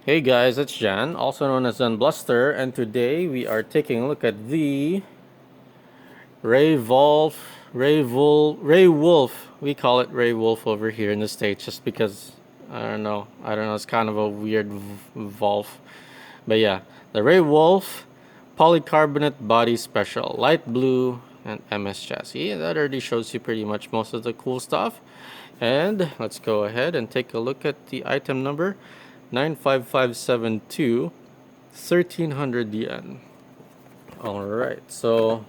Hey guys, it's Jan, also known as Bluster, and today we are taking a look at the Rayvolf, Rayvolf. We call it Rayvolf over here in the States just because, I don't know, it's kind of a weird Volf. But yeah, the Rayvolf Polycarbonate Body Special, light blue and MS chassis. That already shows you pretty much most of the cool stuff. And let's go ahead and take a look at the item number 95572, 1300 yen. Alright, so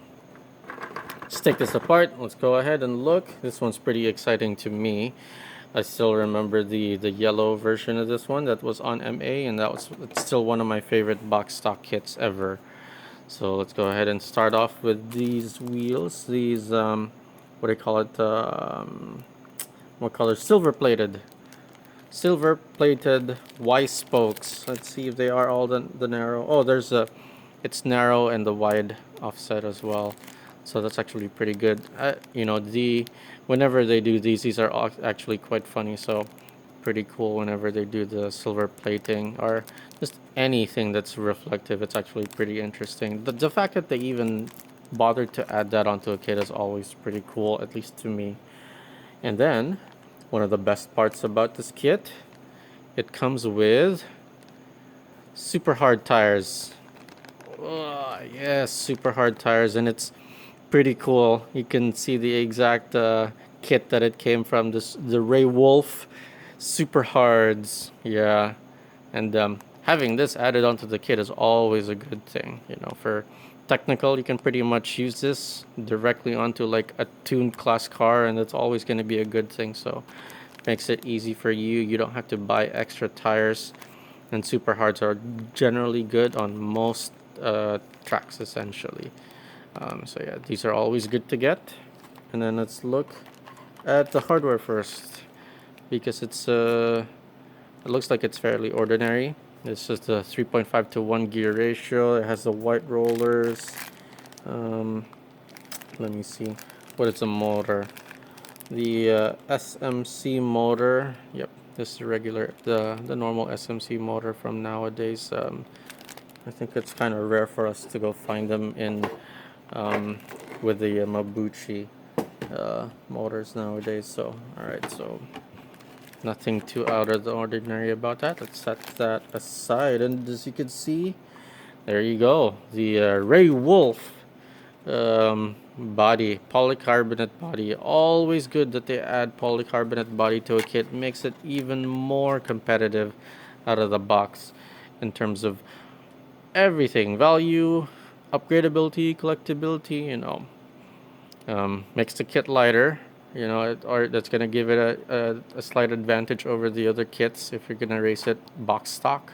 let's take this apart. Let's go ahead and look. This one's pretty exciting to me. I still remember the yellow version of this one that was on MA, and it's still one of my favorite box stock kits ever. So let's go ahead and start off with these wheels. These what do you call it? What color? Silver plated Y spokes. Let's see if they are all the narrow. Oh, it's narrow and the wide offset as well. So that's actually pretty good. Whenever they do these are actually quite funny. So pretty cool whenever they do the silver plating or just anything that's reflective. It's actually pretty interesting. The fact that they even bothered to add that onto a kit is always pretty cool, at least to me. And then one of the best parts about this kit, it comes with super hard tires. Oh, yes, super hard tires, and it's pretty cool. You can see the exact kit that it came from. The Rayvolf super hards. Yeah, and having this added onto the kit is always a good thing. For technical, you can pretty much use this directly onto like a tuned class car, and it's always going to be a good thing. So makes it easy for you. You don't have to buy extra tires, and super hards are generally good on most tracks essentially. So yeah, these are always good to get. And then let's look at the hardware first, because it looks like it's fairly ordinary. This is the 3.5 to 1 gear ratio. It has the white rollers. Let me see. What is the motor? The SMC motor. Yep, this is the normal SMC motor from nowadays. I think it's kind of rare for us to go find them in with the Mabuchi motors nowadays. So alright, so nothing too out of the ordinary about that. Let's set that aside, and as you can see, there you go, the Rayvolf body, polycarbonate body. Always good that they add polycarbonate body to a kit. Makes it even more competitive out of the box in terms of everything: value, upgradability, collectability. Makes the kit lighter. Or that's gonna give it a slight advantage over the other kits if you're gonna race it box stock.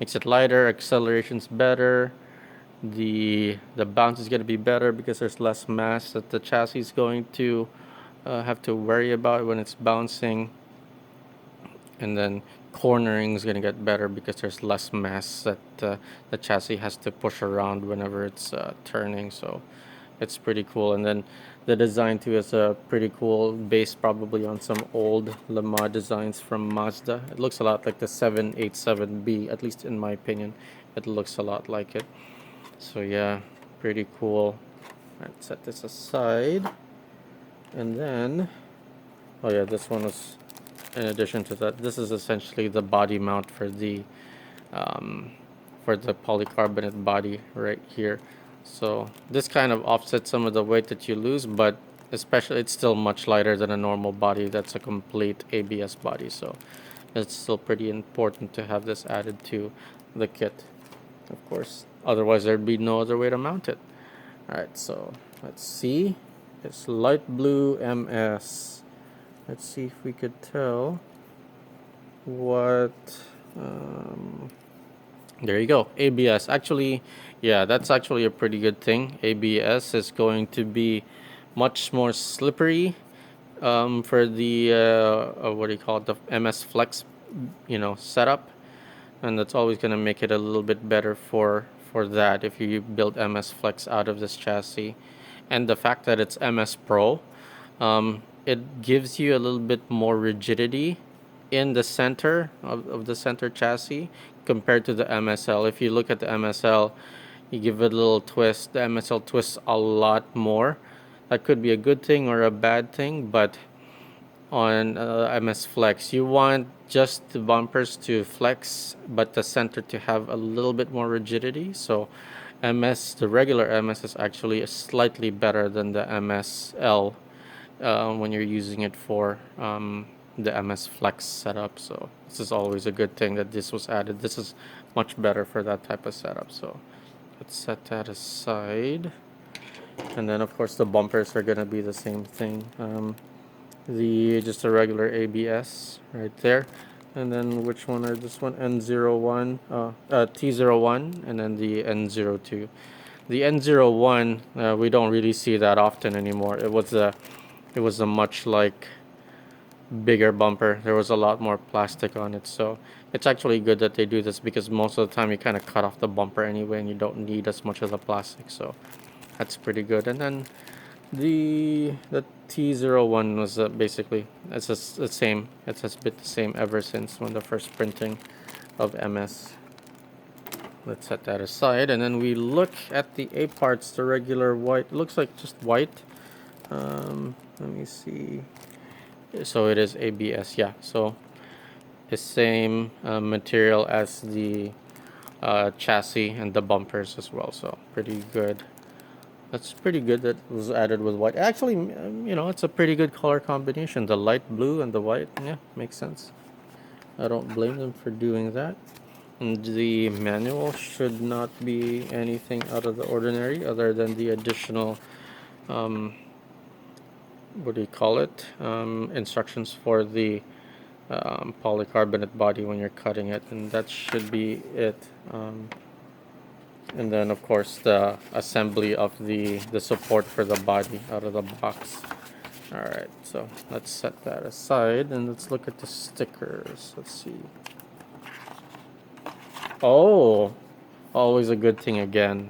Makes it lighter, acceleration's better. The bounce is going to be better because there's less mass that the chassis is going to have to worry about when it's bouncing. And then cornering is going to get better because there's less mass that the chassis has to push around whenever it's turning. So it's pretty cool. And then the design too is pretty cool, based probably on some old Le Mans designs from Mazda. It looks a lot like the 787B, at least in my opinion. It looks a lot like it. So yeah, pretty cool. Let's set this aside. And then, oh yeah, this one was, in addition to that, this is essentially the body mount for the polycarbonate body right here. So this kind of offsets some of the weight that you lose, but especially it's still much lighter than a normal body that's a complete ABS body. So it's still pretty important to have this added to the kit, of course. Otherwise, there'd be no other way to mount it. Alright, so let's see. It's light blue MS. Let's see if we could tell what. There you go. ABS. Actually, yeah, that's actually a pretty good thing. ABS is going to be much more slippery for the what do you call it? The MS Flex, setup, and that's always going to make it a little bit better for that if you build MS Flex out of this chassis. And the fact that it's MS Pro, it gives you a little bit more rigidity in the center of the center chassis compared to the MSL. If you look at the MSL, you give it a little twist. The MSL twists a lot more. That could be a good thing or a bad thing, but on MS Flex, you want just the bumpers to flex, but the center to have a little bit more rigidity. So the regular MS is actually slightly better than the MSL when you're using it for the MS Flex setup. So this is always a good thing that this was added. This is much better for that type of setup. So let's set that aside. And then of course the bumpers are gonna be the same thing. Just a regular ABS right there. And then which one are this one? N01, T01, and then the N02. The N01, we don't really see that often anymore. It was a much like bigger bumper. There was a lot more plastic on it, so it's actually good that they do this because most of the time you kind of cut off the bumper anyway, and you don't need as much of the plastic. So that's pretty good. And then the T01 was basically it's just the same. It's just been the same ever since when the first printing of MS. Let's set that aside, and then we look at the A parts. The regular white, it looks like just white. Let me see. So it is ABS, yeah. So the same material as the chassis and the bumpers as well. So pretty good. That's pretty good that was added with white. Actually, it's a pretty good color combination. The light blue and the white, yeah, makes sense. I don't blame them for doing that. And the manual should not be anything out of the ordinary other than the additional, what do you call it? Instructions for the polycarbonate body when you're cutting it. And that should be it. And then of course the assembly of the support for the body out of the box. All right, so let's set that aside and let's look at the stickers. Let's see. Oh, always a good thing again.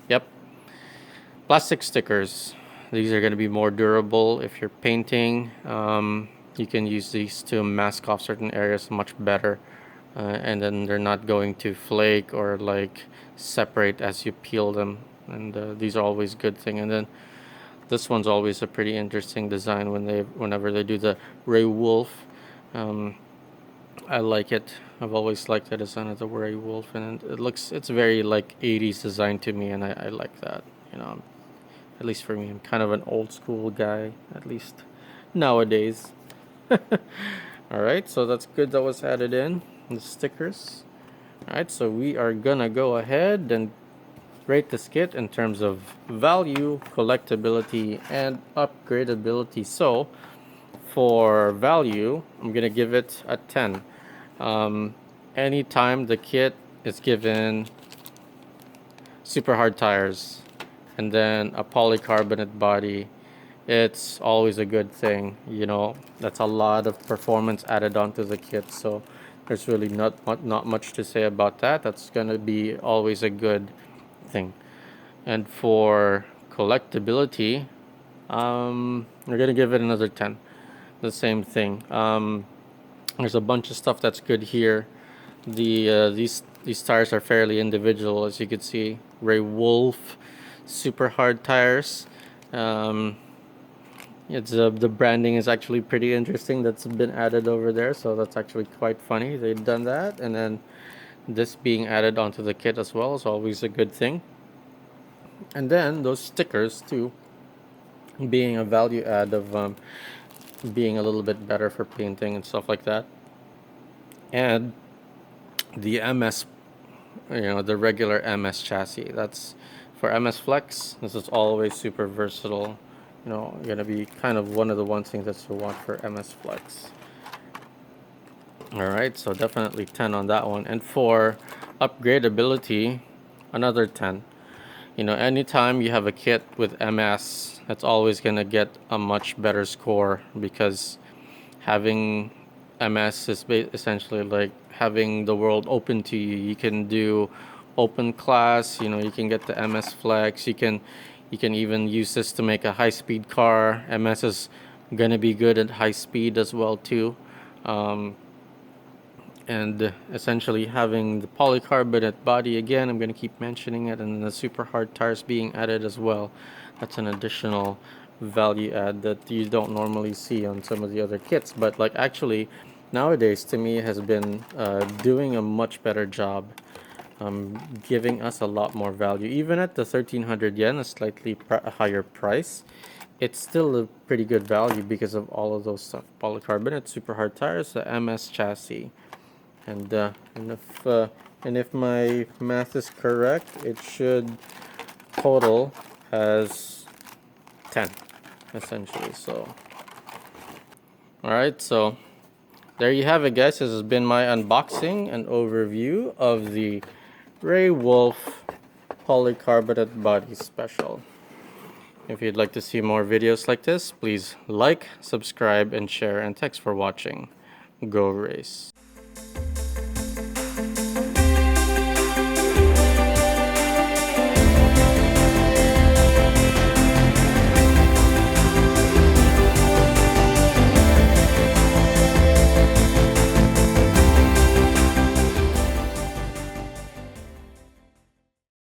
Yep, plastic stickers. These are going to be more durable if you're painting. You can use these to mask off certain areas much better. And then they're not going to flake or like separate as you peel them, and these are always good thing. And then this one's always a pretty interesting design whenever they do the Rayvolf. I like it. I've always liked the design of the Rayvolf, and it's very like 80s design to me, and I like that. At least for me, I'm kind of an old school guy, at least nowadays. All right, so that's good. That was added in the stickers. Alright, so we are gonna go ahead and rate this kit in terms of value, collectability, and upgradability. So for value, I'm gonna give it a 10. Anytime the kit is given super hard tires and then a polycarbonate body, it's always a good thing. That's a lot of performance added onto the kit, so there's really not much to say about that. That's gonna be always a good thing. And for collectability, we're gonna give it another 10. The same thing. There's a bunch of stuff that's good here. These tires are fairly individual, as you can see. Rayvolf super hard tires. The branding is actually pretty interesting. That's been added over there, so that's actually quite funny. They've done that, and then this being added onto the kit as well is always a good thing. And then those stickers too, being a value add of being a little bit better for painting and stuff like that. And the MS, the regular MS chassis. That's for MS Flex. This is always super versatile. Gonna be kind of one of the things that you want for MS Flex. All right, so definitely 10 on that one. And for upgradability, another 10. Anytime you have a kit with MS, that's always gonna get a much better score, because having MS is essentially like having the world open to you. You can do open class, you can get the MS Flex, you can even use this to make a high-speed car. MS is gonna be good at high speed as well too. and essentially having the polycarbonate body again, I'm going to keep mentioning it, and the super hard tires being added as well. That's an additional value add that you don't normally see on some of the other kits. But like actually nowadays Tamiya has been doing a much better job giving us a lot more value. Even at the 1300 yen, a slightly higher price, it's still a pretty good value because of all of those stuff. Polycarbonate, super hard tires, the MS chassis, and if my math is correct, it should total as 10 essentially. So alright, so there you have it, guys. This has been my unboxing and overview of the Rayvolf Polycarbonate Body Special. If you'd like to see more videos like this, please like, subscribe, and share, and thanks for watching. Go race.